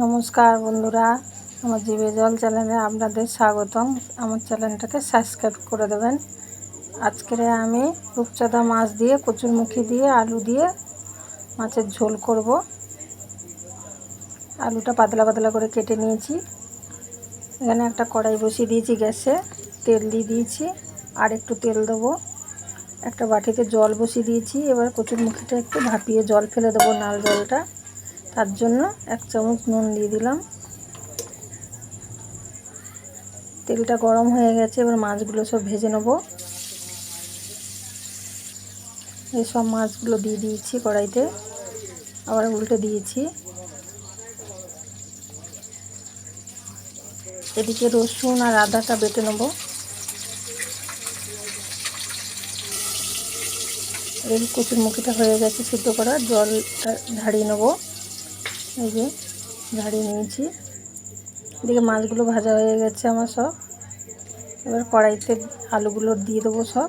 নমস্কার বন্ধুরা, আমার জিভে জল চ্যানেলে আপনাদের স্বাগতম। আমার চ্যানেলটাকে সাবস্ক্রাইব করে দেবেন। আজকের আমি রূপচাঁদা মাছ দিয়ে কচুরমুখী দিয়ে আলু দিয়ে মাছের ঝোল করব। আলুটা পাতলা পাতলা করে কেটে নিয়েছি। এখানে একটা কড়াই বসিয়ে দিয়েছি গ্যাসে, তেল দিয়ে দিয়েছি, আর একটু তেল দেবো। একটা বাটিতে জল বসিয়ে দিয়েছি। এবার কচুরমুখীটা একটু ভাপিয়ে জল ফেলে দেবো, নাল জলটা। তার জন্য 1 চামচ নুন দিয়ে দিলাম। তেলটা গরম হয়ে গেছে, এবার মাছগুলো সব ভেজে নেব। এই সব মাছগুলো দিয়ে দিয়েছি কড়াইতে, আবার উল্টে দিয়েছি। এদিকে রসুন আর আদাটা বেটে নেব। এই কচুরমুখীটা হয়ে গেছে সিদ্ধ করা, জলটা ঝাড়িয়ে নেব। এই যে ঝাড়িয়ে নিয়েছি। এদিকে মাছগুলো ভাজা হয়ে গেছে আমার সব। এবার কড়াইতে আলুগুলো দিয়ে দেবো সব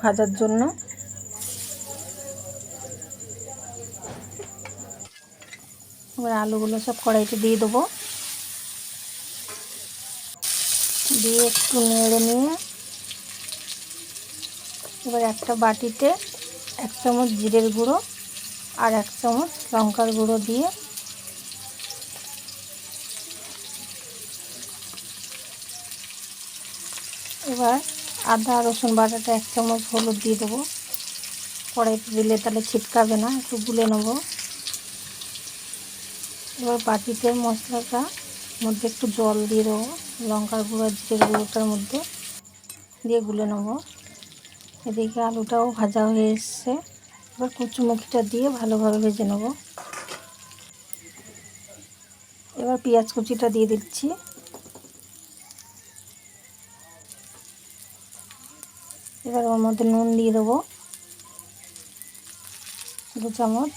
ভাজার জন্য। এবার আলুগুলো সব কড়াইতে দিয়ে দেবো, দিয়ে একটু নেড়ে নিয়ে এবার একটা বাটিতে 1 চামচ জিরের গুঁড়ো আর 1 চামচ লঙ্কার গুঁড়ো দিয়ে এবার আদা রসুন বাটাটা 1 চামচ, হলুদ দিয়ে দেবো। কড়াইতে দিলে তাহলে ছিটকাবে না, একটু গুলে নেব। এবার বাটিতে মশলাটা মধ্যে একটু জল দিয়ে দেবো, লঙ্কার গুঁড়ো জিরের গুঁড়োটার মধ্যে দিয়ে গুলে নেব। এদিকে আলুটাও ভাজা হয়ে এসছে। এবার কচুরমুখীটা দিয়ে ভালোভাবে ভেজে নেব। এবার পেঁয়াজ কুচিটা দিয়ে দিচ্ছি। এবার ওর মধ্যে নুন দিয়ে দেবো 2 চামচ,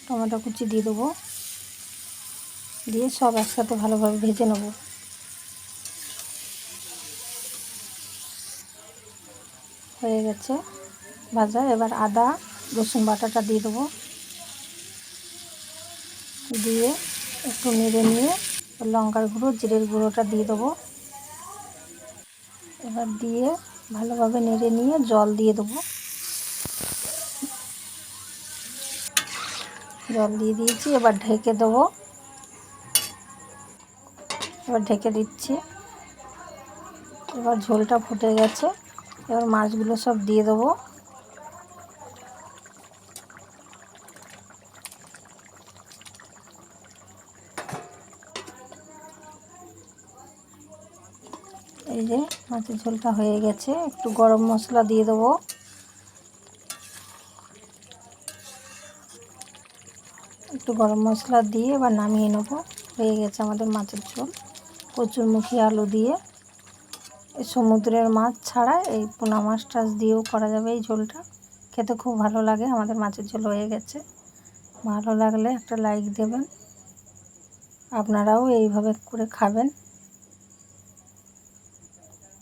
টমেটো কুচি দিয়ে দেবো, দিয়ে সব একসাথে ভালোভাবে ভেজে নেব। হয়ে গেছে ভাজা। এবার আদা রসুন বাটাটা দিয়ে দেবো, দিয়ে একটু নেড়ে নিয়ে লঙ্কার গুঁড়ো জিরের গুঁড়োটা দিয়ে দেবো। এবার দিয়ে ভালোভাবে নেড়ে নিয়ে জল দিয়ে দেবো। জল দিয়ে দিয়েছি, এবার ঢেকে দেবো। এবার ঢেকে দিচ্ছি। এবার ঝোলটা ফুটে গেছে, এবার মাছগুলো সব দিয়ে দেবো। এই যে মাছের ঝোলটা হয়ে গেছে। একটু গরম মশলা দিয়ে দেবো। একটু গরম মশলা দিয়ে এবার নামিয়ে নেবো। হয়ে গেছে আমাদের মাছের ঝোল কচুরমুখী আলু দিয়ে। এই সমুদ্রের মাছ ছাড়া এই পোনা মাছ টাছ দিয়েও করা যাবে এই ঝোলটা, খেতে খুব ভালো লাগে। আমাদের মাছের ঝোল হয়ে গেছে। ভালো লাগলে একটা লাইক দেবেন। আপনারাও এইভাবে করে খাবেন।